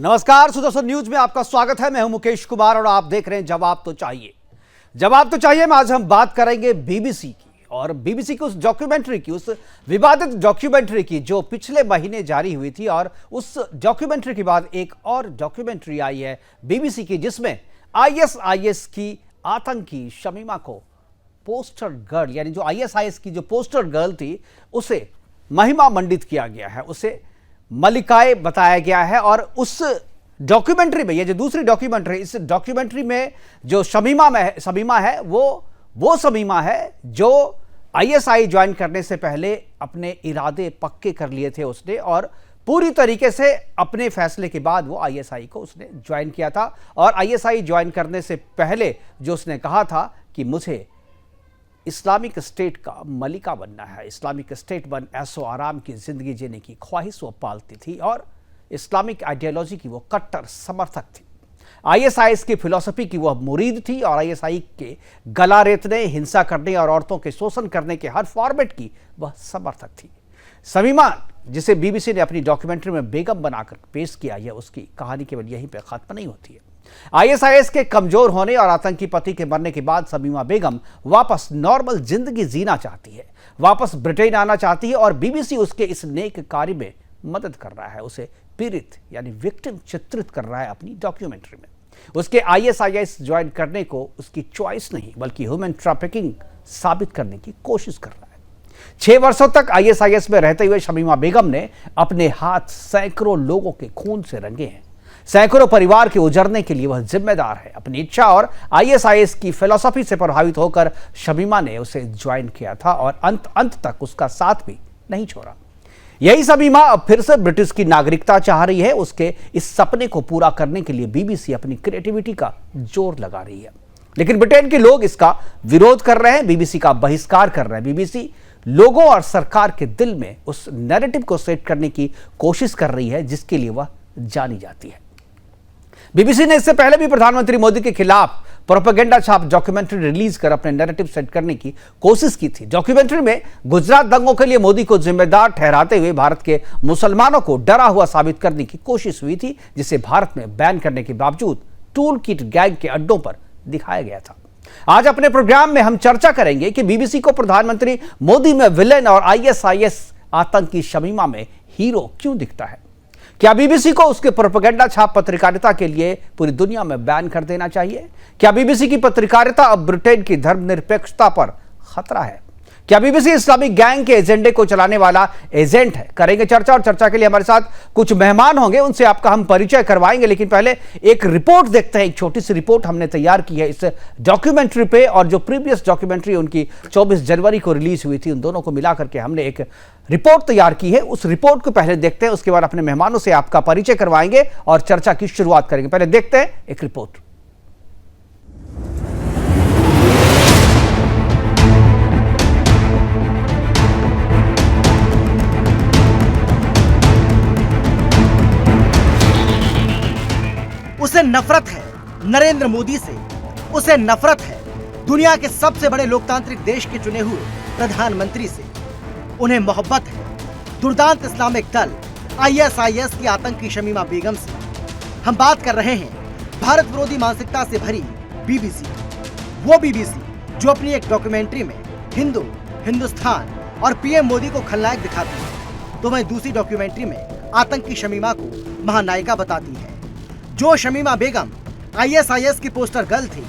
नमस्कार, सुदर्शन न्यूज में आपका स्वागत है। मैं हूं मुकेश कुमार और आप देख रहे हैं जवाब तो चाहिए। जवाब तो चाहिए में आज हम बात करेंगे बीबीसी की और बीबीसी की उस डॉक्यूमेंट्री की, उस विवादित डॉक्यूमेंट्री की जो पिछले महीने जारी हुई थी। और उस डॉक्यूमेंट्री के बाद एक और डॉक्यूमेंट्री आई है बीबीसी की, जिसमें आईएसआईएस की आतंकी शमीमा को पोस्टर गर्ल, यानी जो आईएसआईएस की जो पोस्टर गर्ल थी, उसे महिमा मंडित किया गया है, उसे मलिकाए बताया गया है। और उस डॉक्यूमेंट्री में, ये जो दूसरी डॉक्यूमेंट्री, इस डॉक्यूमेंट्री में जो शमीमा है वो शमीमा है जो आईएसआई ज्वाइन करने से पहले अपने इरादे पक्के कर लिए थे उसने, और पूरी तरीके से अपने फैसले के बाद वो आईएसआई को उसने ज्वाइन किया था। और आईएसआई ज्वाइन करने से पहले जो उसने कहा था कि मुझे इस्लामिक स्टेट का मलिका बनना है, इस्लामिक स्टेट बन ऐसो आराम की जिंदगी जीने की ख्वाहिश वो पालती थी और इस्लामिक आइडियोलॉजी की वो कट्टर समर्थक थी। आईएसआईएस की फिलॉसफी की वह मुरीद थी और आईएसआई के गला रेतने, हिंसा करने और औरतों के शोषण करने के हर फॉर्मेट की वह समर्थक थी। शमीमा, जिसे बीबीसी ने अपनी डॉक्यूमेंट्री में बेगम बनाकर पेश किया, यह उसकी कहानी केवल यहीं पर खत्म नहीं होती है। आईएसआईएस के कमजोर होने और आतंकी पति के मरने के बाद शमीमा बेगम वापस नॉर्मल जिंदगी जीना चाहती है, वापस ब्रिटेन आना चाहती है और बीबीसी उसके इस नेक कार्य में मदद कर रहा है, उसे पीड़ित यानी विक्टिम चित्रित कर रहा है अपनी डॉक्यूमेंट्री में। उसके आईएसआईएस ज्वाइन करने को उसकी चॉइस नहीं बल्कि ह्यूमन ट्रैफिकिंग साबित करने की कोशिश कर रहा है। 6 वर्षों तक आईएसआईएस में रहते हुए शमीमा बेगम ने अपने हाथ सैकड़ों लोगों के खून से रंगे हैं। सैकड़ों परिवार के उजड़ने के लिए वह जिम्मेदार है। अपनी इच्छा और आईएसआईएस की फिलॉसफी से प्रभावित होकर शमीमा ने उसे ज्वाइन किया था और अंत तक उसका साथ भी नहीं छोड़ा। यही शमीमा अब फिर से ब्रिटिश की नागरिकता चाह रही है। उसके इस सपने को पूरा करने के लिए बीबीसी अपनी क्रिएटिविटी का जोर लगा रही है, लेकिन ब्रिटेन के लोग इसका विरोध कर रहे हैं, बीबीसी का बहिष्कार कर रहे हैं। बीबीसी लोगों और सरकार के दिल में उस नैरेटिव को सेट करने की कोशिश कर रही है जिसके लिए वह जानी जाती है। बीबीसी ने इससे पहले भी प्रधानमंत्री मोदी के खिलाफ प्रोपेगेंडा छाप डॉक्यूमेंट्री रिलीज कर अपने नैरेटिव सेट करने की कोशिश की थी। डॉक्यूमेंट्री में गुजरात दंगों के लिए मोदी को जिम्मेदार ठहराते हुए भारत के मुसलमानों को डरा हुआ साबित करने की कोशिश हुई थी, जिसे भारत में बैन करने के बावजूद टूल किट गैंग के अड्डों पर दिखाया गया था। आज अपने प्रोग्राम में हम चर्चा करेंगे कि बीबीसी को प्रधानमंत्री मोदी में विलेन और आईएसआईएस आतंकी शमीमा में हीरो क्यों दिखता है। क्या बीबीसी को उसके प्रोपेगेंडा छाप पत्रकारिता के लिए पूरी दुनिया में बैन कर देना चाहिए? क्या बीबीसी की पत्रकारिता अब ब्रिटेन की धर्मनिरपेक्षता पर खतरा है? क्या बीबीसी इस्लामिक गैंग के एजेंडे को चलाने वाला एजेंट है? करेंगे चर्चा, और चर्चा के लिए हमारे साथ कुछ मेहमान होंगे, उनसे आपका हम परिचय करवाएंगे। लेकिन पहले एक रिपोर्ट देखते हैं। एक छोटी सी रिपोर्ट हमने तैयार की है इस डॉक्यूमेंट्री पे, और जो प्रीवियस डॉक्यूमेंट्री उनकी 24 जनवरी को रिलीज हुई थी, उन दोनों को मिला करके हमने एक रिपोर्ट तैयार की है। उस रिपोर्ट को पहले देखते हैं, उसके बाद अपने मेहमानों से आपका परिचय करवाएंगे और चर्चा की शुरुआत करेंगे। पहले देखते हैं एक रिपोर्ट। उसे नफरत है नरेंद्र मोदी से, उसे नफरत है दुनिया के सबसे बड़े लोकतांत्रिक देश के चुने हुए प्रधानमंत्री से, उन्हें मोहब्बत है दुर्दांत इस्लामिक दल आईएसआईएस की आतंकी शमीमा बेगम से। हम बात कर रहे हैं भारत विरोधी मानसिकता से भरी बीबीसी की। वो बीबीसी जो अपनी एक डॉक्यूमेंट्री में हिंदू, हिंदुस्तान और पीएम मोदी को खलनायक दिखाती है, तो वहीं दूसरी डॉक्यूमेंट्री में आतंकी शमीमा को महानायिका बताती है। जो शमीमा बेगम आईएसआईएस की पोस्टर गर्ल थी,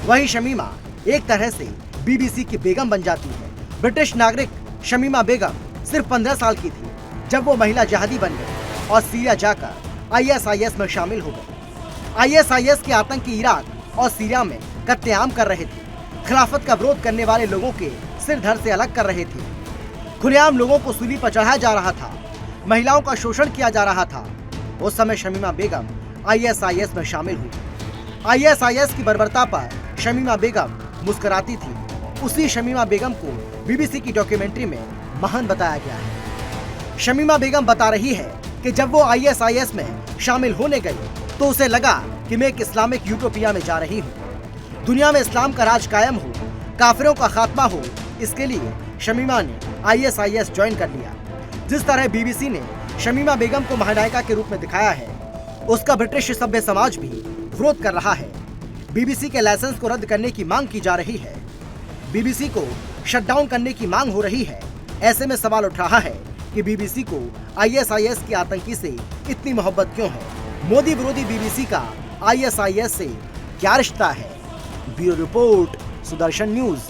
वही शमीमा एक तरह से बीबीसी की बेगम बन जाती है। ब्रिटिश नागरिक शमीमा बेगम सिर्फ 15 साल की थी जब वो महिला जहादी बन गई और सीरिया जाकर आईएसआईएस में शामिल हो गई। आईएसआईएस के आतंकी इराक और सीरिया में कत्लेआम कर रहे थे, खिलाफत का विरोध करने वाले लोगों के सिर धड़ से अलग कर रहे थे, खुलेआम लोगों को सूली पर चढ़ाया जा रहा था, महिलाओं का शोषण किया जा रहा था। उस समय शमीमा बेगम आईएसआईएस में शामिल हुई। आईएसआईएस की बर्बरता पर शमीमा बेगम मुस्कुराती थी। उसी शमीमा बेगम को बीबीसी की डॉक्यूमेंट्री में महान बताया गया है। शमीमा बेगम बता रही है कि जब वो आईएसआईएस में शामिल होने गई तो उसे लगा कि मैं एक इस्लामिक यूटोपिया में जा रही हूँ। दुनिया में इस्लाम का राज कायम हो, काफिरों का खात्मा हो, इसके लिए शमीमा ने आईएसआईएस ज्वाइन कर लिया। जिस तरह बीबीसी ने शमीमा बेगम को महानायिका के रूप में दिखाया है, उसका ब्रिटिश सभ्य समाज भी विरोध कर रहा है। बीबीसी के लाइसेंस को रद्द करने की मांग की जा रही है। बीबीसी को शटडाउन करने की मांग हो रही है। ऐसे में सवाल उठ रहा है कि बीबीसी को आईएसआईएस के आतंकी से इतनी मोहब्बत क्यों है? मोदी विरोधी बीबीसी का आईएसआईएस से क्या रिश्ता है? Bureau report, Sudarshan news.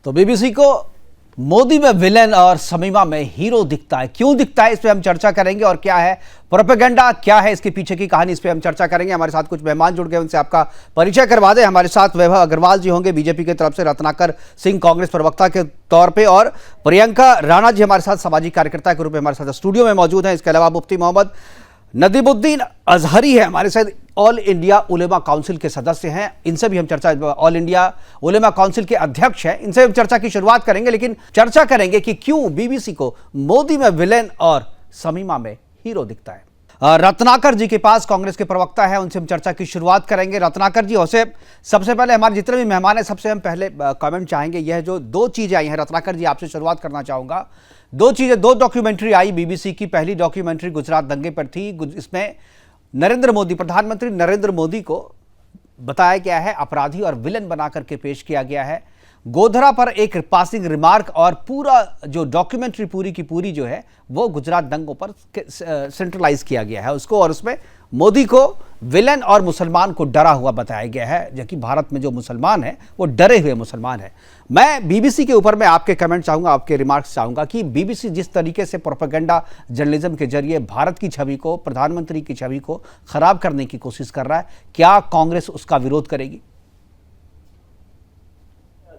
तो बीबीसी को मोदी में विलेन और शमीमा में हीरो दिखता है। क्यों दिखता है, इस पे हम चर्चा करेंगे। और क्या है प्रोपेगेंडा, क्या है इसके पीछे की कहानी, इस पे हम चर्चा करेंगे। हमारे साथ कुछ मेहमान जुड़ गए, उनसे आपका परिचय करवा दें। हमारे साथ वैभव अग्रवाल जी होंगे बीजेपी की तरफ से, रत्नाकर सिंह कांग्रेस प्रवक्ता के तौर पे, और प्रियंका राणा जी हमारे साथ सामाजिक कार्यकर्ता के रूप में हमारे साथ स्टूडियो में मौजूद हैं। इसके अलावा मुफ्ती मोहम्मद नदीमुद्दीन अजहरी है हमारे साथ, ऑल इंडिया उलेमा काउंसिल के सदस्य हैं। इनसे भी हम चर्चा, ऑल इंडिया उलेमा काउंसिल के अध्यक्ष हैं, इनसे हम चर्चा की शुरुआत करेंगे। लेकिन चर्चा करेंगे कि क्यों बीबीसी को मोदी में विलेन और शमीमा में हीरो दिखता है। रत्नाकर जी के पास, कांग्रेस के प्रवक्ता है, उनसे हम चर्चा की शुरुआत करेंगे। रत्नाकर जी, वैसे सबसे पहले हमारे जितने भी मेहमान हैं सबसे हम पहले कमेंट चाहेंगे। यह जो दो चीजें आई हैं, रत्नाकर जी आपसे शुरुआत करना चाहूंगा। दो चीजें, दो डॉक्यूमेंट्री आई बीबीसी की। पहली डॉक्यूमेंट्री गुजरात दंगे पर थी। इसमें नरेंद्र मोदी, प्रधानमंत्री नरेंद्र मोदी को बताया गया है अपराधी और विलन बना करके पेश किया गया है। गोधरा पर एक पासिंग रिमार्क, और पूरा जो डॉक्यूमेंट्री पूरी की पूरी जो है वो गुजरात दंगों पर सेंट्रलाइज किया गया है उसको, और उसमें मोदी को विलेन और मुसलमान को डरा हुआ बताया गया है, जबकि भारत में जो मुसलमान है वो डरे हुए मुसलमान है। मैं बीबीसी के ऊपर मैं आपके कमेंट चाहूंगा, आपके रिमार्क्स चाहूंगा कि बीबीसी जिस तरीके से प्रोपेगेंडा जर्नलिज्म के जरिए भारत की छवि को, प्रधानमंत्री की छवि को खराब करने की कोशिश कर रहा है, क्या कांग्रेस उसका विरोध करेगी?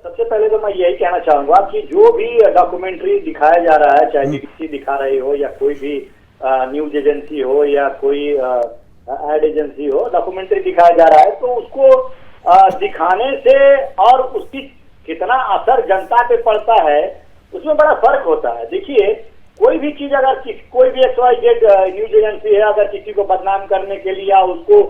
सबसे पहले तो मैं यही कहना चाहूंगा कि जो भी डॉक्यूमेंट्री दिखाया जा रहा है, चाहे बीबीसी दिखा रही हो या कोई भी न्यूज एजेंसी हो या कोई एड एजेंसी हो, डॉक्यूमेंट्री दिखाया जा रहा है तो उसको दिखाने से और उसकी कितना असर जनता पे पड़ता है उसमें बड़ा फर्क होता है। देखिए, कोई भी चीज अगर कोई भी XYZ न्यूज एजेंसी है, अगर किसी को बदनाम करने के लिए या उसको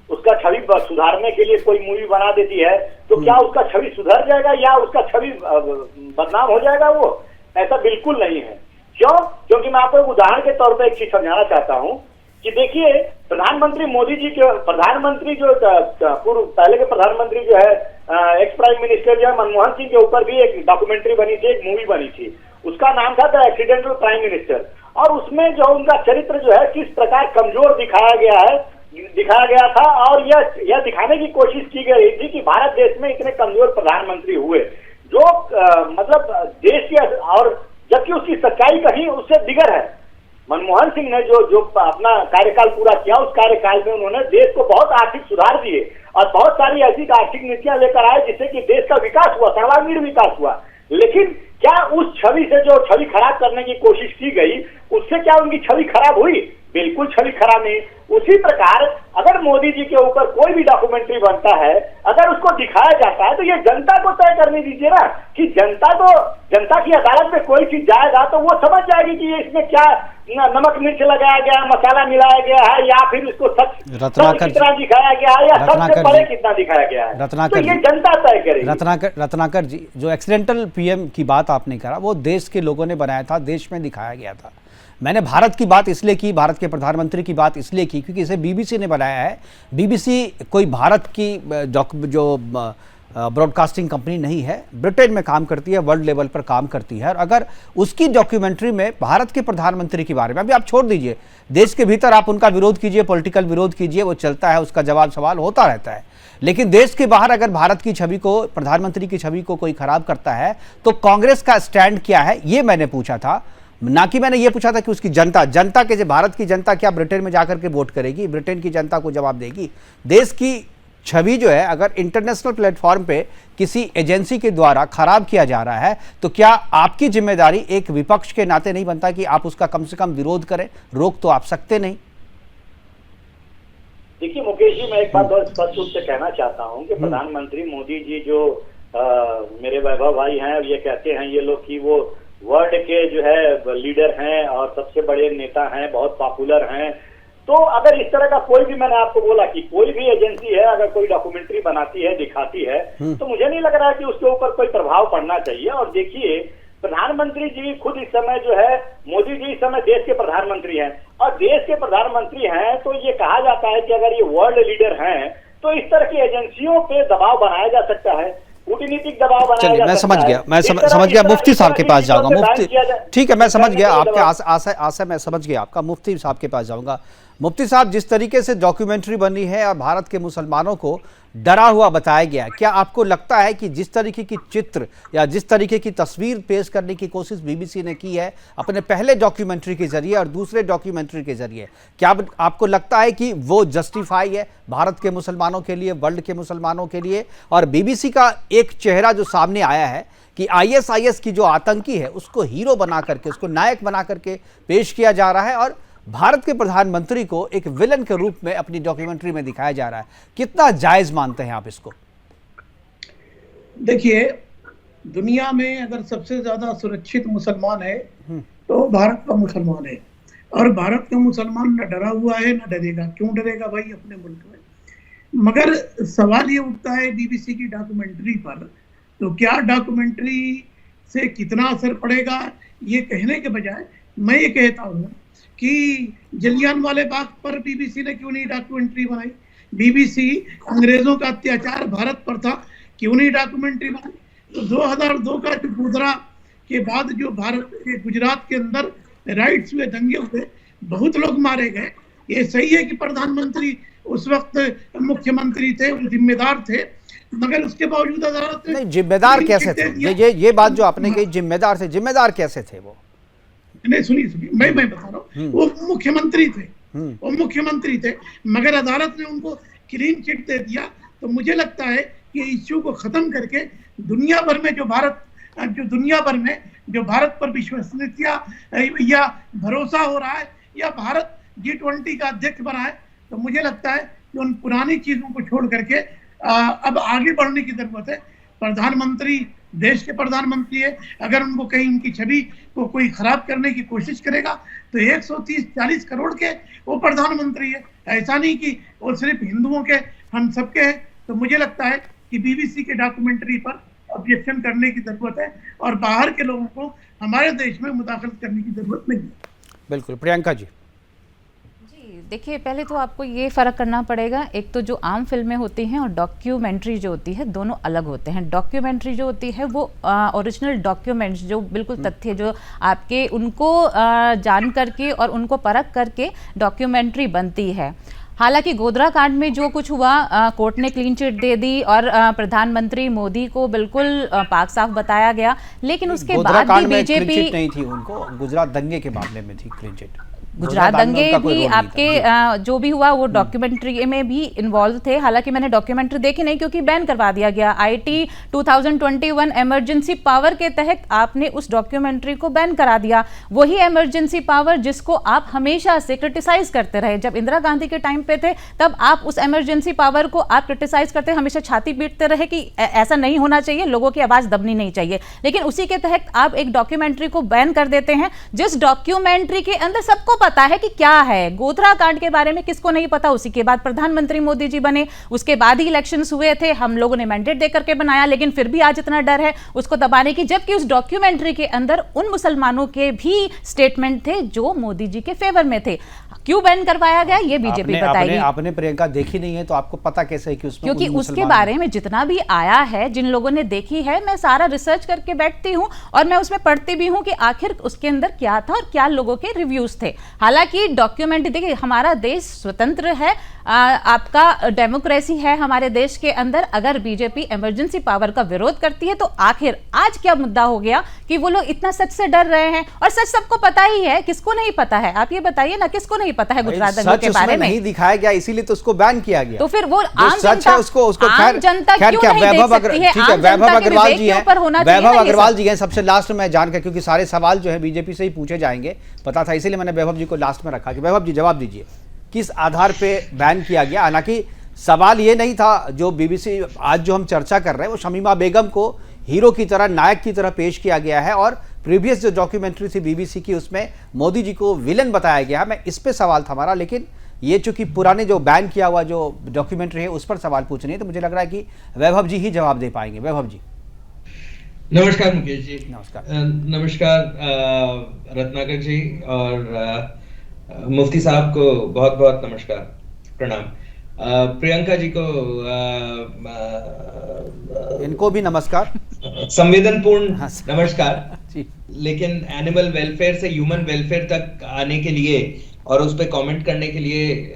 उसका छवि सुधारने के लिए कोई मूवी बना देती है, तो क्या उसका छवि सुधर जाएगा या उसका छवि बदनाम हो जाएगा? वो ऐसा बिल्कुल नहीं है। क्यों? क्योंकि मैं आपको एक उदाहरण के तौर पर एक चीज समझाना चाहता हूं कि देखिए, प्रधानमंत्री मोदी जी के प्रधानमंत्री जो पूर्व पहले के प्रधानमंत्री जो है एक्स प्राइम मिनिस्टर जो है मनमोहन सिंह के ऊपर भी एक डॉक्यूमेंट्री बनी थी, एक मूवी बनी थी। उसका नाम था द एक्सीडेंटल प्राइम मिनिस्टर, और उसमें जो उनका चरित्र जो है किस प्रकार कमजोर दिखाया गया था, और यह दिखाने की कोशिश की गई थी कि भारत देश में इतने कमजोर प्रधानमंत्री हुए जो मतलब देश के, और जबकि उसकी सच्चाई कहीं उससे दिगर है। मनमोहन सिंह ने जो अपना कार्यकाल पूरा किया, उस कार्यकाल में उन्होंने देश को बहुत आर्थिक सुधार दिए और बहुत सारी ऐसी आर्थिक नीतियां लेकर आए जिससे कि देश का विकास हुआ, सर्वांगीण विकास हुआ। लेकिन क्या उस छवि से जो छवि खराब करने की कोशिश की गई, उससे क्या उनकी छवि खराब हुई? बिल्कुल छवि खराब नहीं। उसी प्रकार अगर मोदी जी के ऊपर कोई भी डॉक्यूमेंट्री बनता है, अगर उसको दिखाया जाता है, तो ये जनता को तय करने दीजिए ना, कि जनता की अदालत में कोई चीज जाएगा तो वो समझ जाएगी कि ये इसमें क्या नमक मिर्च लगाया गया, मसाला मिलाया गया है, या फिर इसको सच कितना दिखाया गया है, या सच से परे कितना दिखाया गया है, तो ये जनता तय करेगी। रत्नाकर जी, जो एक्सीडेंटल पीएम की बात आपने करा, वो देश के लोगों ने बनाया था, देश में दिखाया गया था। मैंने भारत की बात इसलिए की, भारत के प्रधानमंत्री की बात इसलिए की क्योंकि इसे बीबीसी ने बनाया है। बीबीसी कोई भारत की जो ब्रॉडकास्टिंग कंपनी नहीं है, ब्रिटेन में काम करती है, वर्ल्ड लेवल पर काम करती है। और अगर उसकी डॉक्यूमेंट्री में भारत के प्रधानमंत्री के बारे में, अभी आप छोड़ दीजिए, देश के भीतर आप उनका विरोध कीजिए, पॉलिटिकल विरोध कीजिए, वो चलता है, उसका जवाब सवाल होता रहता है, लेकिन देश के बाहर अगर भारत की छवि को, प्रधानमंत्री की छवि को कोई खराब करता है तो कांग्रेस का स्टैंड क्या है, ये मैंने पूछा था। ना कि मैंने ये पूछा था कि उसकी जनता के, भारत की जनता क्या ब्रिटेन में जाकर के वोट करेगी, ब्रिटेन की जनता को जवाब देगी। देश की छवि जो है अगर इंटरनेशनल प्लेटफॉर्म पे किसी एजेंसी के द्वारा खराब किया जा रहा है, तो क्या आपकी जिम्मेदारी एक विपक्ष के नाते नहीं बनता कि आप उसका कम से कम विरोध करें? रोक तो आप सकते नहीं। देखिए मुकेश जी, मैं एक बात बहुत स्पष्ट रूप से कहना चाहता हूं कि प्रधानमंत्री मोदी जी जो मेरे वैभव भाई हैं, ये कहते हैं ये लोग कि वो वर्ल्ड के जो है लीडर हैं और सबसे बड़े नेता हैं, बहुत पॉपुलर हैं, तो अगर इस तरह का कोई भी, मैंने आपको बोला कि कोई भी एजेंसी है अगर कोई डॉक्यूमेंट्री बनाती है, दिखाती है, तो मुझे नहीं लग रहा है कि उसके ऊपर कोई प्रभाव पड़ना चाहिए। और देखिए, प्रधानमंत्री जी खुद इस समय जो है, मोदी जी इस समय देश के प्रधानमंत्री हैं, और देश के प्रधानमंत्री हैं तो ये कहा जाता है कि अगर ये वर्ल्ड लीडर हैं तो इस तरह की एजेंसियों पे दबाव बनाया जा सकता है, कूटनीतिक दबाव बनाया जा सकता है। मैं समझ गया, मैं समझ गया। मुफ्ती साहब के पास जाऊंगा। मुफ्ती, ठीक है, मैं समझ गया आपके आशय मैं समझ गया आपका। मुफ्ती साहब के पास जाऊंगा। मुफ्ती साहब, जिस तरीके से डॉक्यूमेंट्री बनी है और भारत के मुसलमानों को डरा हुआ बताया गया है, क्या आपको लगता है कि जिस तरीके की चित्र या जिस तरीके की तस्वीर पेश करने की कोशिश बीबीसी ने की है अपने पहले डॉक्यूमेंट्री के जरिए और दूसरे डॉक्यूमेंट्री के जरिए, क्या आपको लगता है कि वो जस्टिफाई है भारत के मुसलमानों के लिए, वर्ल्ड के मुसलमानों के लिए? और बीबीसी का एक चेहरा जो सामने आया है कि आईएसआईएस की जो आतंकी है उसको हीरो बना करके, उसको नायक बना करके पेश किया जा रहा है और भारत के प्रधानमंत्री को एक विलन के रूप में अपनी डॉक्यूमेंट्री में दिखाया जा रहा है, कितना जायज मानते हैं आप इसको? देखिए, दुनिया में अगर सबसे ज्यादा सुरक्षित मुसलमान है तो भारत का मुसलमान है, और भारत का मुसलमान न डरा हुआ है न डरेगा। क्यों डरेगा भाई अपने मुल्क में? मगर सवाल ये उठता है बीबीसी की डॉक्यूमेंट्री पर, तो क्या डॉक्यूमेंट्री से कितना असर पड़ेगा ये कहने के बजाय मैं ये कहता हूँ कि जलियांवाला बाग पर बीबीसी ने क्यों नहीं डॉक्यूमेंट्री बनाई? बीबीसी अंग्रेजों का अत्याचार भारत पर था, क्यों नहीं डॉक्यूमेंट्री बनाई? तो 2002 का गोधरा के बाद जो भारत के गुजरात के अंदर राइट्स हुए, दंगे हुए, बहुत लोग मारे गए। ये सही है कि प्रधानमंत्री उस वक्त मुख्यमंत्री थे, वो जिम्मेदार थे, मगर उसके बावजूद अदालत नहीं, जिम्मेदार कैसे थे? ये बात जो आपने कही, जिम्मेदार थे, जिम्मेदार कैसे थे वो? नहीं, सुनिए, मैं बता रहा हूँ, वो मुख्यमंत्री थे, मगर अदालत ने उनको क्लीन चिट दे दिया। तो मुझे लगता है कि इश्यू को खत्म करके दुनिया भर में जो भारत पर विश्वसनीयता या भरोसा हो रहा है, या भारत G20 का अध्यक्ष बना है, तो मुझे लगता है कि उन पुरानी चीजों को छोड़ करके अब आगे बढ़ने की जरूरत है। प्रधानमंत्री देश के प्रधानमंत्री है, अगर उनको कहीं उनकी छवि को कोई खराब करने की कोशिश करेगा तो 130-40 करोड़ के वो प्रधानमंत्री है, ऐसा नहीं कि वो सिर्फ हिंदुओं के, हम सबके हैं। तो मुझे लगता है कि बीबीसी के डॉक्यूमेंट्री पर ऑब्जेक्शन करने की जरूरत है और बाहर के लोगों को हमारे देश में मुदाखलत करने की जरूरत नहीं है। बिल्कुल। प्रियंका जी। देखिए, पहले तो आपको ये फ़र्क करना पड़ेगा, एक तो जो आम फिल्में होती हैं और डॉक्यूमेंट्री जो होती है, दोनों अलग होते हैं। डॉक्यूमेंट्री जो होती है वो ओरिजिनल डॉक्यूमेंट्स, जो बिल्कुल तथ्य जो आपके उनको जान करके और उनको परख करके डॉक्यूमेंट्री बनती है। हालांकि गोधरा कांड में जो कुछ हुआ, कोर्ट ने क्लीन चिट दे दी और प्रधानमंत्री मोदी को बिल्कुल पाक साफ बताया गया, लेकिन उसके बाद भी बीजेपी नहीं थी, उनको गुजरात दंगे के मामले में थी क्लीन चिट। गुजरात दंगे भी आपके जो भी हुआ वो डॉक्यूमेंट्री में भी इन्वॉल्व थे। हालांकि मैंने डॉक्यूमेंट्री देखी नहीं क्योंकि बैन करवा दिया गया। IT 2021 इमरजेंसी पावर के तहत आपने उस डॉक्यूमेंट्री को बैन करा दिया। वही इमरजेंसी पावर जिसको आप हमेशा से क्रिटिसाइज करते रहे, जब इंदिरा गांधी के टाइम पे थे तब आप उस इमरजेंसी पावर को आप क्रिटिसाइज करते, हमेशा छाती पीटते रहे कि ऐसा नहीं होना चाहिए, लोगों की आवाज दबनी नहीं चाहिए। लेकिन उसी के तहत आप एक डॉक्यूमेंट्री को बैन कर देते हैं जिस डॉक्यूमेंट्री के अंदर सबको पता है कि क्या है। गोधरा कांड के बारे में किसको नहीं पता? उसी के बाद प्रधानमंत्री मोदी जी बने, उसके बाद ही इलेक्शंस हुए थे, हम लोगों ने मैंडेट देकर के बनाया, लेकिन फिर भी आज इतना डर है उसको दबाने की, जबकि उस डॉक्यूमेंट्री के अंदर उन मुसलमानों के भी स्टेटमेंट थे जो मोदी जी के फेवर में थे। क्यों बैन करवाया गया ये बीजेपी बताएगी। आपने प्रियंका देखी नहीं है तो आपको पता कैसे है कि उसमें, क्योंकि उसके बारे में जितना भी आया है, जिन लोगों ने देखी है, मैं सारा रिसर्च करके बैठती हूं और मैं उसमें पढ़ती भी हूं कि आखिर उसके अंदर क्या था और क्या लोगों के रिव्यूज थे। हालांकि डॉक्यूमेंट्री, देखिए हमारा देश स्वतंत्र है, आपका डेमोक्रेसी है हमारे देश के अंदर। अगर बीजेपी इमरजेंसी पावर का विरोध करती है तो आखिर आज क्या मुद्दा हो गया कि वो लोग इतना सच से डर रहे हैं? और सच सबको पता ही है, किसको नहीं पता है? आप ये बताइए ना, किसको नहीं पता है गुजरात दंगे के बारे में? नहीं दिखाया गया, इसीलिए तो उसको बैन किया गया। तो फिर वो आम जनता, उसको आम जनता क्यों नहीं देख सकती है? ठीक है, वैभव अग्रवाल जी हैं, वैभव अग्रवाल जी हैं सबसे लास्ट में जानकर, क्योंकि सारे सवाल जो है बीजेपी से ही पूछे जाएंगे, पता था, इसीलिए मैंने वैभव जी को लास्ट में रखा कि वैभव जी जवाब दीजिए किस आधार पे बैन किया गया। हालांकि सवाल ये नहीं था, जो बीबीसी आज जो हम चर्चा कर रहे हैं वो शमीमा बेगम को हीरो की तरह, नायक की तरह पेश किया गया है और प्रीवियस जो डॉक्यूमेंट्री थी बीबीसी की उसमें मोदी जी को विलन बताया गया है। मैं इस पे सवाल था हमारा, लेकिन ये चूंकि पुराने जो बैन किया हुआ जो डॉक्यूमेंट्री है उस पर सवाल पूछने हैं, तो मुझे लग रहा है कि वैभव जी ही जवाब दे पाएंगे। वैभव जी। नमस्कार मुकेश जी। नमस्कार। नमस्कार रत्नाकर जी और मुफ्ती साहब को बहुत बहुत नमस्कार, प्रणाम। प्रियंका जी को इनको भी नमस्कार, संवेदनपूर्ण नमस्कार। जी। लेकिन एनिमल वेलफेयर से ह्यूमन वेलफेयर तक आने के लिए और उस पर कमेंट करने के लिए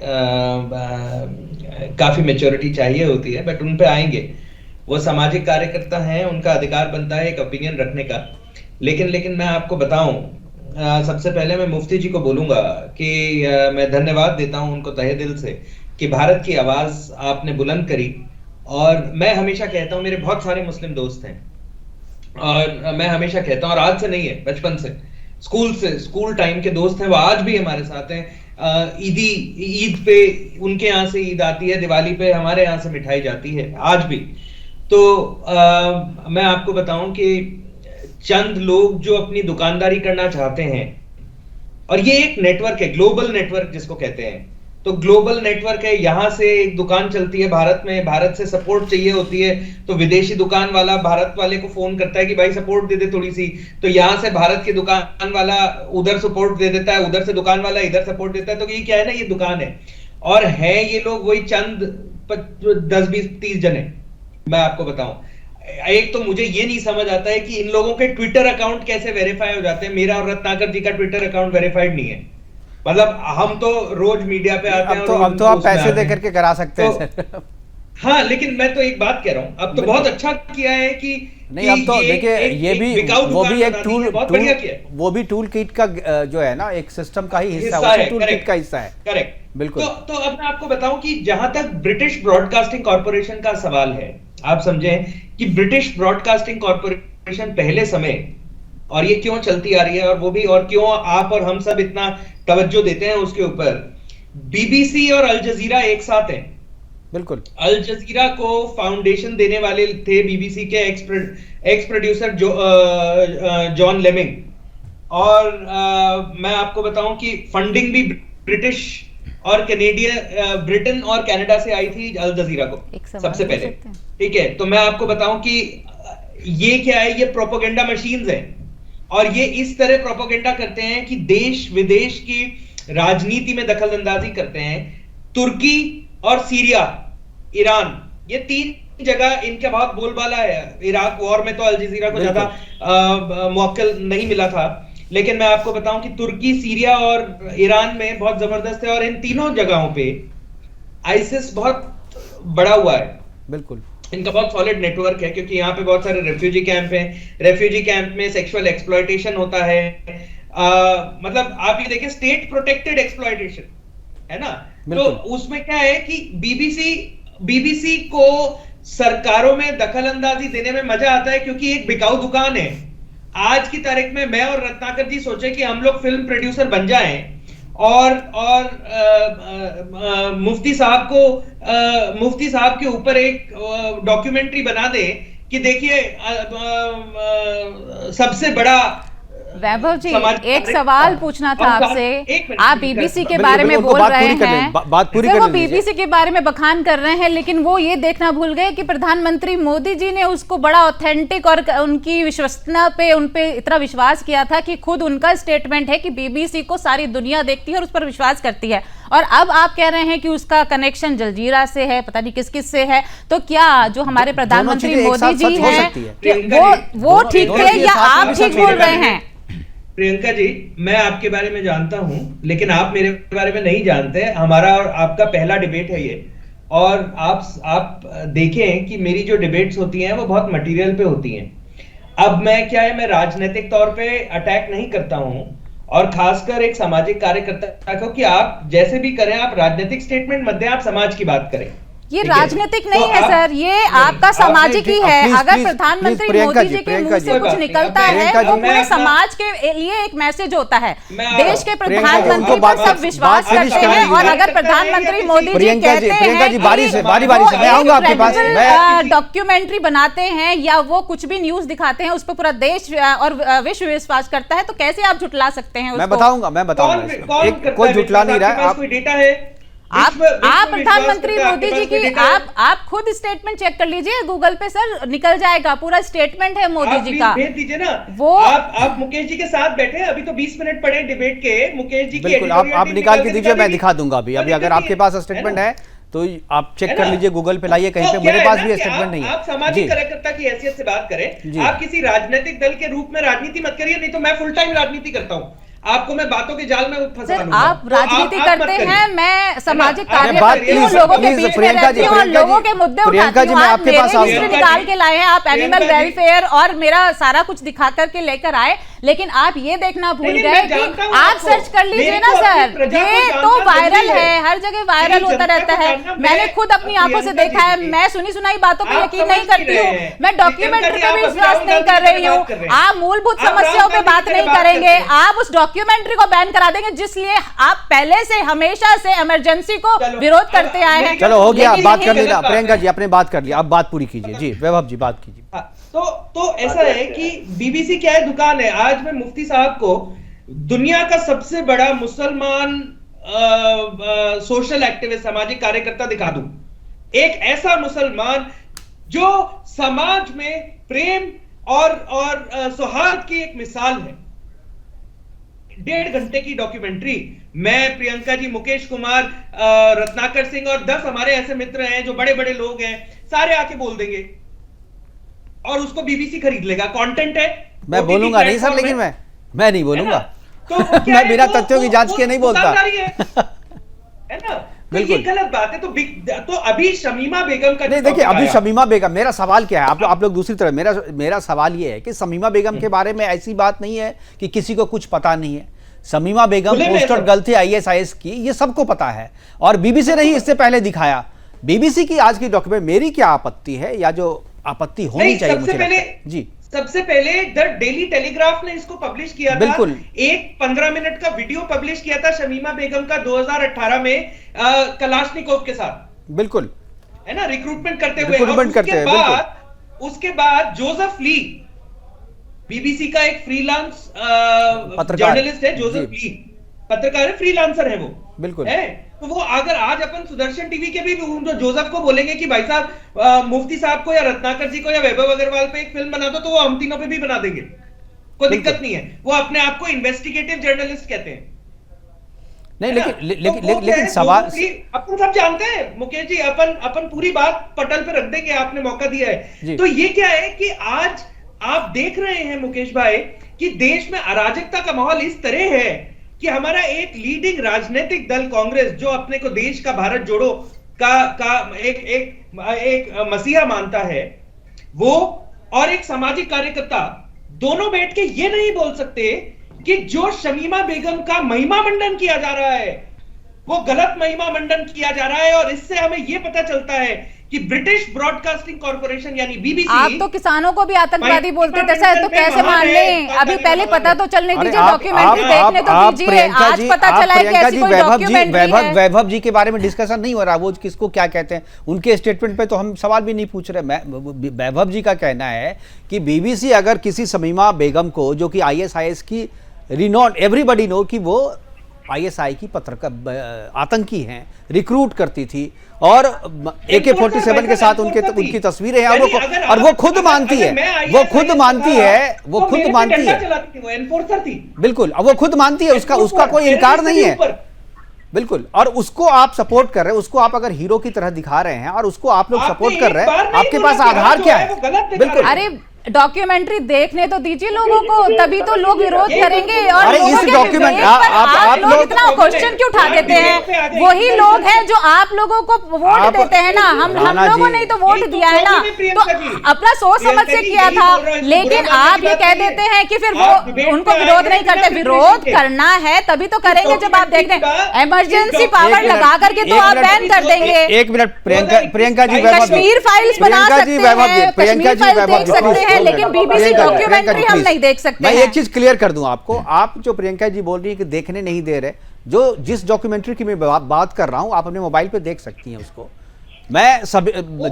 काफी मैच्योरिटी चाहिए होती है, बट उन पे आएंगे। वो सामाजिक कार्यकर्ता हैं, उनका अधिकार बनता है एक ओपिनियन रखने का। लेकिन मैं आपको बताऊं, सबसे पहले मैं मुफ्ती जी को बोलूंगा कि मैं धन्यवाद देता हूं उनको तहे दिल से कि भारत की आवाज आपने बुलंद करी। और मैं हमेशा कहता हूं, मेरे बहुत सारे मुस्लिम दोस्त हैं और मैं हमेशा कहता हूं, और आज से नहीं है, बचपन से, स्कूल टाइम के दोस्त हैं, वो आज भी हमारे साथ हैं। ईद पे उनके यहाँ से ईद आती है, दिवाली पे हमारे यहाँ से मिठाई जाती है, आज भी। तो मैं आपको बताऊं कि चंद लोग जो अपनी दुकानदारी करना चाहते हैं, और ये एक नेटवर्क है, ग्लोबल नेटवर्क जिसको कहते हैं, तो ग्लोबल नेटवर्क है, यहां से एक दुकान चलती है भारत में, भारत से सपोर्ट चाहिए होती है तो विदेशी दुकान वाला भारत वाले को फोन करता है कि भाई सपोर्ट दे दे थोड़ी सी, तो यहां से भारत की दुकान वाला उधर सपोर्ट दे देता है, उधर से दुकान वाला इधर सपोर्ट देता है। तो ये क्या है ना, ये दुकान है, और है ये लोग वही चंद 10, 20, 30 जने। मैं आपको बताऊं, एक तो मुझे ये नहीं समझ आता है कि इन लोगों के ट्विटर अकाउंट कैसे वेरीफाई हो जाते हैं। मेरा और रत्नाकर जी का ट्विटर अकाउंट वेरीफाइड नहीं है। मतलब हम तो रोज मीडिया पे आते हैं, अब तो आप पैसे दे करके करा सकते हैं सर। हाँ, लेकिन मैं तो एक बात कह रहा हूँ, अब तो बहुत अच्छा किया है कि नहीं, अब तो देखिए ये भी वो भी एक टूल, वो भी टूल किट का जो है ना, एक सिस्टम का ही हिस्सा है, टूल किट का हिस्सा है। करेक्ट, बिल्कुल। तो अब मैं आपको बताऊं कि जहां तक ब्रिटिश ब्रॉडकास्टिंग कॉर्पोरेशन का सवाल है, आप समझें कि ब्रिटिश ब्रॉडकास्टिंग कॉर्पोरेशन पहले समय, और ये क्यों चलती आ रही है, और वो भी, और क्यों आप और हम सब इतना तवज्जो देते हैं उसके ऊपर, बीबीसी और अल जजीरा एक साथ हैं। बिल्कुल। अल जजीरा को फाउंडेशन देने वाले थे बीबीसी के एक्स प्रोड्यूसर जॉन लेमिंग, और मैं आपको बताऊं कि फंडिंग भी ब्रिटिश और कैनेडियन, ब्रिटेन और कनाडा से आई थी अल जजीरा को सबसे पहले। ठीक है, तो मैं आपको बताऊं कि ये क्या है, ये प्रोपेगेंडा मशीन्स हैं, और ये इस तरह प्रोपेगेंडा करते हैं कि देश विदेश की राजनीति में दखलंदाजी करते हैं। तुर्की और सीरिया, ईरान, ये 3 जगह इनका बहुत बोलबाला है। इराक वॉर में तो अल जजीरा को ज्यादा मौका नहीं मिला था, लेकिन मैं आपको बताऊं कि तुर्की, सीरिया और ईरान में बहुत जबरदस्त है, और इन तीनों जगहों पे आईसिस बहुत बड़ा हुआ है। बिल्कुल, इनका बहुत सॉलिड नेटवर्क है, क्योंकि यहाँ पे बहुत सारे रेफ्यूजी कैंप हैं। रेफ्यूजी कैंप में सेक्सुअल एक्सप्लॉयटेशन होता है, मतलब आप ये देखिए, स्टेट प्रोटेक्टेड एक्सप्लॉयटेशन है ना। तो उसमें क्या है कि बीबीसी को सरकारों में दखल अंदाजी देने में मजा आता है, क्योंकि एक बिकाऊ दुकान है। आज की तारीख में मैं और रत्नाकर जी सोचे कि हम लोग फिल्म प्रोड्यूसर बन जाएं और मुफ्ती साहब के ऊपर एक डॉक्यूमेंट्री बना दे कि देखिए सबसे बड़ा। वैभव जी, एक सवाल पूछना था आपसे। आप बीबीसी के बारे में बोल रहे हैं, वो बीबीसी के बारे में बखान कर रहे हैं, लेकिन वो ये देखना भूल गए कि प्रधानमंत्री मोदी जी ने उसको बड़ा ऑथेंटिक और उनकी विश्वसनीयता पे उन पे इतना विश्वास किया था कि खुद उनका स्टेटमेंट है कि बीबीसी को सारी दुनिया देखती है और उस पर विश्वास करती है। और अब आप कह रहे हैं कि उसका कनेक्शन जलजीरा से है, पता नहीं किस किस से है। तो क्या जो हमारे प्रधानमंत्री मोदी जी हैं वो ठीक है या आप ठीक बोल रहे हैं? प्रियंका जी, मैं आपके बारे में जानता हूं, लेकिन आप मेरे बारे में नहीं जानते। हमारा और आपका पहला डिबेट है ये, और आप देखें कि मेरी जो डिबेट्स होती हैं वो बहुत मटेरियल पे होती हैं। अब मैं क्या है, मैं राजनीतिक तौर पे अटैक नहीं करता हूं, और खासकर एक सामाजिक कार्यकर्ता को कि आप जैसे भी करें, आप राजनीतिक स्टेटमेंट मत दें, आप समाज की बात करें। ये राजनीतिक नहीं है सर, ये आपका सामाजिक ही है। अगर प्रधानमंत्री मोदी जी के मुंह से कुछ निकलता है वो पूरे समाज के लिए एक मैसेज होता है। देश के प्रधानमंत्री पर सब विश्वास करते हैं, और अगर प्रधानमंत्री मोदी जी कहते हैं डॉक्यूमेंट्री बनाते हैं या वो कुछ भी न्यूज दिखाते हैं उस पर पूरा देश और विश्व विश्वास करता है, तो कैसे आप झुटला सकते हैं? मैं बताऊंगा, कोई झुटला नहीं रहा। कोई डेटा है? आप प्रधानमंत्री मोदी जी की आप खुद स्टेटमेंट चेक कर लीजिए गूगल पे सर, निकल जाएगा पूरा स्टेटमेंट है मोदी जी का। भेज दीजिए ना वो आप मुकेश जी के साथ बैठे हैं, अभी तो 20 मिनट पड़े डिबेट के, मुकेश जी की बिल्कुल आप निकाल के दीजिए, मैं दिखा दूंगा अभी अगर आपके पास स्टेटमेंट है तो आप चेक कर लीजिए, गूगल पे लाइए कहीं पे, मेरे पास भी स्टेटमेंट नहीं है। आप सामाजिक कार्यकर्ता की हैसियत से बात करें, आप किसी राजनीतिक दल के रूप में राजनीति मत करिए, नहीं तो मैं फुल टाइम राजनीति करता हूँ, आपको मैं बातों के जाल में फंसा लूंगा। आप राजनीति करते हैं, मैं सामाजिक कार्य करती हूँ, लोगों के बीच में रहती हूँ, लोगों के मुद्दे उठाती हूँ। आप मेरे हिस्ट्री निकाल के लाए हैं, आप एनिमल वेलफेयर और मेरा सारा कुछ दिखा करके लेकर आए, लेकिन आप ये देखना भूल गए कि आप सर्च कर लीजिए ना सर, ये तो वायरल है, हर जगह वायरल होता रहता है। मैंने खुद अपनी आंखों से देखा है, मैं सुनी सुनाई बातों पर यकीन नहीं करती हूँ, मैं डॉक्यूमेंट्री पे भी विश्वास नहीं कर रही हूँ। आप मूलभूत समस्याओं पे बात नहीं करेंगे, आप उस डॉक्यूमेंट्री को बैन करा देंगे जिसलिए आप पहले से हमेशा से इमरजेंसी को विरोध करते आए हैं। चलो हो गया, बात कर लिया प्रियंका जी, आपने बात कर लिया, अब बात पूरी कीजिए। जी वैभव जी बात कीजिए। तो ऐसा है कि बीबीसी क्या है, दुकान है। आज मैं मुफ्ती साहब को दुनिया का सबसे बड़ा मुसलमान सोशल एक्टिविस्ट, सामाजिक कार्यकर्ता दिखा दूं, एक ऐसा मुसलमान जो समाज में प्रेम और सौहार्द की एक मिसाल है। 1.5 घंटे की डॉक्यूमेंट्री, मैं, प्रियंका जी, मुकेश कुमार, रत्नाकर सिंह और 10 हमारे ऐसे मित्र हैं जो बड़े बड़े लोग हैं, सारे आके बोल देंगे और उसको बीबीसी खरीद लेगा। कंटेंट है, मैं बोलूंगा नहीं सर, लेकिन मैं नहीं बोलूंगा, मैं बिना तथ्यों की जांच किए नहीं बोलता है ना। बिल्कुल ये गलत बात है। तो अभी शमीमा बेगम का, नहीं देखिए, अभी शमीमा बेगम, मेरा सवाल क्या है, आप लोग दूसरी तरफ, मेरा सवाल ये है कि शमीमा बेगम के बारे में ऐसी बात नहीं है कि किसी को कुछ पता नहीं है। शमीमा बेगम पोस्टर गर्ल थी ISIS की, ये सबको पता है, और बीबीसी ने ही इससे पहले दिखाया। बीबीसी की आज की डॉक्यूमेंट, मेरी क्या आपत्ति है या जो आपत्ति होनी चाहिए मुझे लगता है। जी सबसे पहले द डेली टेलीग्राफ ने इसको पब्लिश किया था, बिल्कुल एक 15 मिनट का वीडियो पब्लिश किया था शमीमा बेगम का 2018 में कलाशनिकोव के साथ, बिल्कुल है ना, रिक्रूटमेंट करते हुए। उसके बाद जोसेफ ली, बीबीसी का एक फ्रीलांस जर्नलिस्ट है, जोसेफ ली पत्रकार है, फ्रीलांसर है वो, बिल्कुल है। तो वो अगर आज अपन सुदर्शन टीवी के भी जो जोसेफ को बोलेंगे कि भाई साहब मुफ्ती साहब को या रत्नाकर जी को या वैभव अग्रवाल पे एक फिल्म बना दो, तो वो हम तीनों पे भी बना देंगे, कोई दिक्कत नहीं है। वो अपने आप को इन्वेस्टिगेटिव जर्नलिस्ट कहते हैं। नहीं लेकिन सवाल अपन सब जानते हैं मुकेश जी, अपन पूरी बात पटल पे रख देंगे, आपने मौका दिया है। तो ये क्या है कि आज आप देख रहे हैं मुकेश भाई कि देश में अराजकता का माहौल इस तरह है कि हमारा एक लीडिंग राजनीतिक दल कांग्रेस, जो अपने को देश का भारत जोड़ो का एक मसीहा मानता है, वो और एक सामाजिक कार्यकर्ता दोनों बैठ के ये नहीं बोल सकते कि जो शमीमा बेगम का महिमा मंडन किया जा रहा है वो गलत महिमा मंडन किया जा रहा है। और इससे हमें यह पता चलता है कि ब्रिटिश ब्रॉडकास्टिंग कॉर्पोरेशन यानी बीबीसी, आप तो किसानों को भी आतंकवादी बोलते थे सर, तो कैसे मान लें? अभी पहले पता तो चलने दीजिए, डॉक्यूमेंट्री देखने तो दीजिए, आज पता चला है कि ऐसी कोई डॉक्यूमेंट्री है। वैभव जी के बारे में डिस्कशन नहीं हो रहा, वो किसको क्या कहते हैं, उनके स्टेटमेंट पे तो हम सवाल भी नहीं पूछ रहे। वैभव जी का कहना है कि बीबीसी अगर किसी शमीमा बेगम को, जो कि ISIS की रिनोन, एवरीबॉडी नो कि वो ISI की पत्रकार आतंकी हैं, रिक्रूट करती थी, और AK-47 के साथ उनकी तस्वीरें हैं, और वो खुद मानती है, वो खुद मानती है, बिल्कुल, अब वो खुद मानती है, उसका कोई इनकार नहीं है, बिल्कुल। और उसको आप सपोर्ट कर रहे हैं, उसको आप अगर हीरो की तरह दिखा रहे हैं और उसको आप लोग सपोर्ट कर रहे हैं, आपके पास आधार क्या है? बिल्कुल, अरे डॉक्यूमेंट्री देखने तो दीजिए लोगों को, तभी तो लोग विरोध करेंगे। और अरे इस डॉक्यूमेंट आप लोग इतना क्वेश्चन क्यों उठा देते हैं? वही लोग हैं जो आप लोगों को वोट देते हैं ना, हम लोगों ने तो वोट दिया है ना, तो अपना सोच समझ से किया था। लेकिन आप ये कह देते हैं कि फिर वो उनको विरोध नहीं करते। विरोध करना है तभी तो करेंगे जब आप देख रहे हैं इमरजेंसी पावर लगा करके, तो आप बैन कर देंगे। एक मिनट प्रियंका जी, कश्मीर फाइल्स बना सकते हैं, कश्मीर फाइल्स देख सकते हैं, लेकिन बीबीसी डॉक्यूमेंट्री हम नहीं देख सकते। मैं एक चीज क्लियर कर दूं आपको, आप जो प्रियंका जी बोल रही है कि देखने नहीं दे रहे, जो जिस डॉक्यूमेंट्री की मैं बात कर रहा हूं, आप अपने मोबाइल पे देख सकती हैं उसको। मैं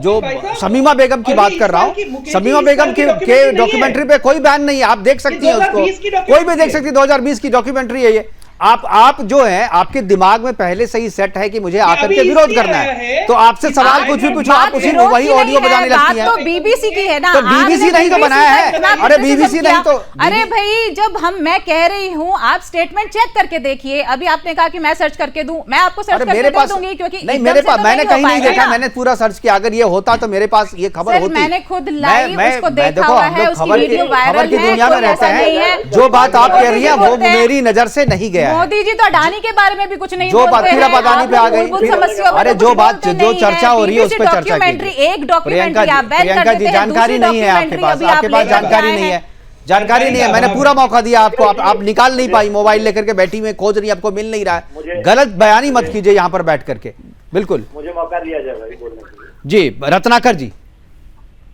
जो शमीमा बेगम की बात कर रहा हूं, शमीमा बेगम के डॉक्यूमेंट्री पे कोई बैन नहीं है, आप देख सकती हैं उसको, कोई भी देख सकती है। 2020 की डॉक्यूमेंट्री है ये, आप जो है आपके दिमाग में पहले से ही सेट है कि मुझे आकर के विरोध करना है, तो आपसे सवाल कुछ भी पूछो आप उसी वही ऑडियो बजाने लगती है। तो बीबीसी की है ना, तो बीबीसी नहीं तो बनाया है। अरे बीबीसी नहीं तो, अरे भाई जब मैं कह रही हूँ आप स्टेटमेंट चेक करके देखिए। अभी आपने कहा कि मैं सर्च करके दूं, मैं आपको सर्च करके दे दूंगी, क्योंकि नहीं मेरे पास मैंने कहीं नहीं देखा, मैंने पूरा सर्च किया। अगर ये होता तो मेरे पास ये खबर होती। मैंने खुद लाइव उसको देखा देखो हुआ हम है, लोग उसकी वीडियो खबर वायरल की है, दुनिया में कोई रहते ऐसा नहीं हैं। है। जो बात आप कह रही है वो बोलते हैं। मेरी नजर से नहीं गया है। मोदी जी तो अडानी के बारे में भी कुछ नहीं जो बोलते बात हैं। अडानी पे आ गई। मूलभूत समस्याओं पे अरे तो जो कुछ बात बोलते जो नहीं चर्चा है। हो रही है उस पर चर्चा डॉक्यूमेंट्री, कीजिए। एक डॉक्यूमेंट्री आप बैन कर प्रियंका जी देते हैं, जानकारी दूसरी नहीं है आपके डॉक्यूमेंट्री पास, अभी आपके आप पास लेकर के जानकारी आए नहीं हैं। है, जानकारी नहीं है। मैंने पूरा मौका दिया आपको, आप निकाल नहीं पाई, मोबाइल लेकर के बैठी हुई खोज रही, आपको मिल नहीं रहा है। गलत बयानी मत कीजिए यहाँ पर बैठ करके, बिल्कुल। मुझे मौका दिया जाए भाई बोलने के लिए। जी रत्नाकर जी,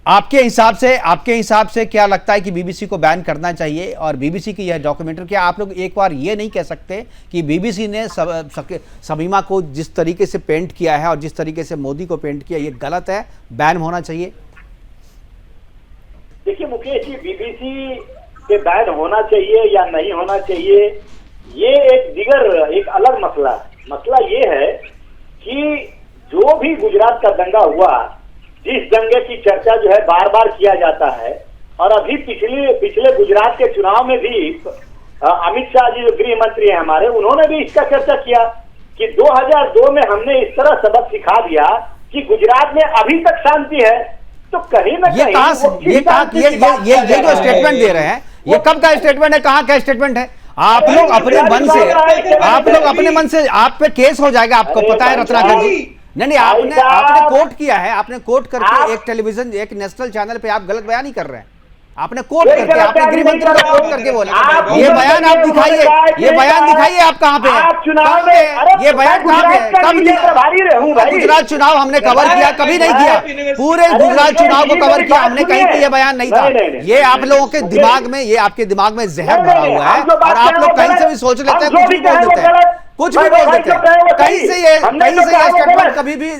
आपके हिसाब से क्या लगता है कि बीबीसी को बैन करना चाहिए? और बीबीसी की यह डॉक्यूमेंट्री, क्या आप लोग एक बार ये नहीं कह सकते कि बीबीसी ने शमीमा को जिस तरीके से पेंट किया है और जिस तरीके से मोदी को पेंट किया, ये गलत है, बैन होना चाहिए? देखिए मुकेश जी, बीबीसी के बैन होना चाहिए या नहीं होना चाहिए, ये एक अलग मसला ये है कि जो भी गुजरात का दंगा हुआ, जिस दंगे की चर्चा जो है बार बार किया जाता है, और अभी पिछले गुजरात के चुनाव में भी अमित शाह जी जो गृह मंत्री हैं हमारे, उन्होंने भी इसका चर्चा किया कि 2002 में हमने इस तरह सबक सिखा दिया कि गुजरात में अभी तक शांति है। तो कहीं ना कहीं ये जो स्टेटमेंट दे रहे हैं, ये कब का स्टेटमेंट है, कहाँ का स्टेटमेंट है? आप लोग अपने मन से आप पे केस हो जाएगा, आपको पता है रत्नाकर जी। नहीं आपने कोट किया है, आपने कोट करके एक टेलीविजन, एक नेशनल चैनल पे आप गलत बयान नहीं कर रहे हैं। आपने कोट करके, आपने गृह मंत्री को कोट करके बोला। ये बयान आप दिखाइए, ये बयान दिखाइए आप कहाँ पे है, ये बयान कहाँ पे है, कब दिया? गुजरात चुनाव हमने कवर किया, कभी नहीं किया। पूरे गुजरात चुनाव को कवर किया हमने, कहीं पे ये बयान नहीं था। ये आप लोगों के दिमाग में, ये आपके दिमाग में जहर भरा हुआ है और आप लोग कहीं से भी सोच लेते हैं, कुछ भी बोल देते हैं, कुछ भी बोल देते हैं। कहीं से ये स्टेटमेंट कभी भी ये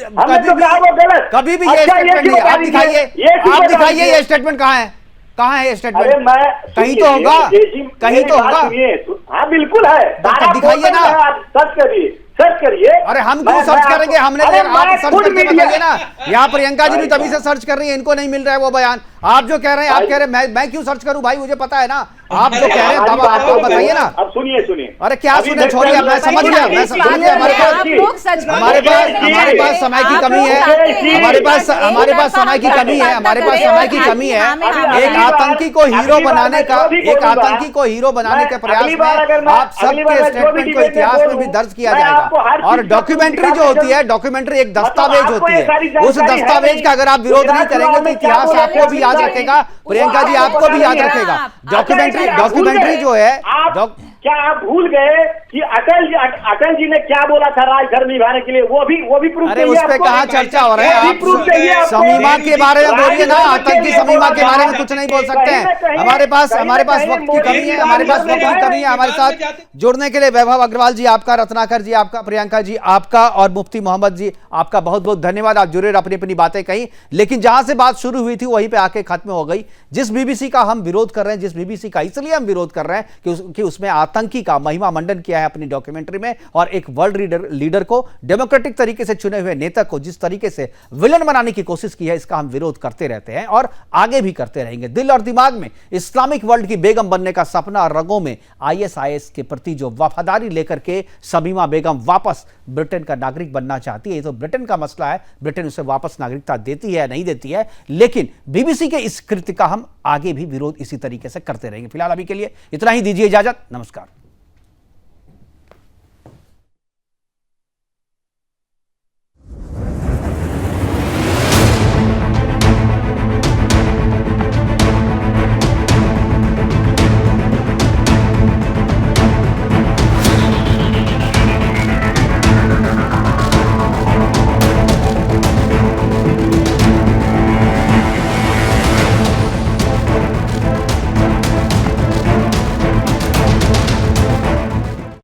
स्टेटमेंट नहीं। आप दिखाइए ये स्टेटमेंट कहाँ है, कहाँ है ये स्टेटमेंट? कहीं तो होगा, कहीं तो होगा। हाँ बिल्कुल है, दिखाइए ना, सर्च करिए। अरे हम क्यों सर्च करेंगे, हमने आप सर्च करके बताइए ना। यहाँ प्रियंका जी भी तभी से सर्च कर रही है, इनको नहीं मिल रहा है वो बयान। आप जो कह रहे हैं, आप कह रहे हैं मैं क्यों सर्च करूं भाई, मुझे पता है ना। आप जो कह रहे हैं तब आपको बताइए ना। अब सुनिए। अरे क्या सुने, छोड़िए, मैं समझ गया। हमारे पास समय की कमी है, हमारे पास समय की कमी है, हमारे पास समय की कमी है। एक आतंकी को हीरो बनाने का, एक आतंकी को हीरो बनाने के प्रयास में आप सबके स्टेटमेंट को इतिहास में भी दर्ज किया जाएगा। और डॉक्यूमेंट्री जो होती है, डॉक्यूमेंट्री एक दस्तावेज होती है, उस दस्तावेज का अगर आप विरोध नहीं करेंगे तो इतिहास आपको भी याद रखेगा, प्रियंका जी आपको भी याद रखेगा। डॉक्यूमेंट्री जो है, क्या आप भूल गए कि अटल जी ने क्या बोला था राजधर्म निभाने के लिए? वो भी प्रूफ। अरे उस पे कहाँ चर्चा हो रहा है? आप शमीमा के बारे में बोलिए ना, आतंकी शमीमा के बारे में कुछ नहीं बोल सकते हैं। हमारे पास वक्त की कमी है, हमारे पास वक्त की कमी है। हमारे साथ जुड़ने के लिए वैभव अग्रवाल जी आपका, रत्नाकर जी आपका, प्रियंका जी आपका और मुफ्ती मोहम्मद जी आपका बहुत बहुत धन्यवाद। आप जुड़े अपनी अपनी बातें कही, लेकिन जहां से बात शुरू हुई थी वहीं पे आके खत्म हो गई। जिस बीबीसी का हम विरोध कर रहे हैं, जिस बीबीसी का इसलिए हम विरोध कर रहे हैं कि उसमें आतंकी का महिमा मंडन किया है अपनी डॉक्यूमेंट्री में, और एक वर्ल्ड लीडर को, डेमोक्रेटिक तरीके से चुने हुए नेता को जिस तरीके से विलन बनाने की कोशिश की है, इसका हम विरोध करते रहते हैं और आगे भी करते रहेंगे। दिल और दिमाग में इस्लामिक वर्ल्ड की बेगम बनने का सपना और रगों में आईएसआईएस के प्रति जो वफादारी लेकर के शमीमा बेगम वापस ब्रिटेन का नागरिक बनना चाहती है। ये तो ब्रिटेन का मसला है, ब्रिटेन उसे वापस नागरिकता देती है या नहीं देती है, लेकिन बीबीसी के इस कृत्य का हम आगे भी विरोध इसी तरीके से करते रहेंगे। फिलहाल अभी के लिए इतना ही, दीजिए इजाजत, नमस्कार।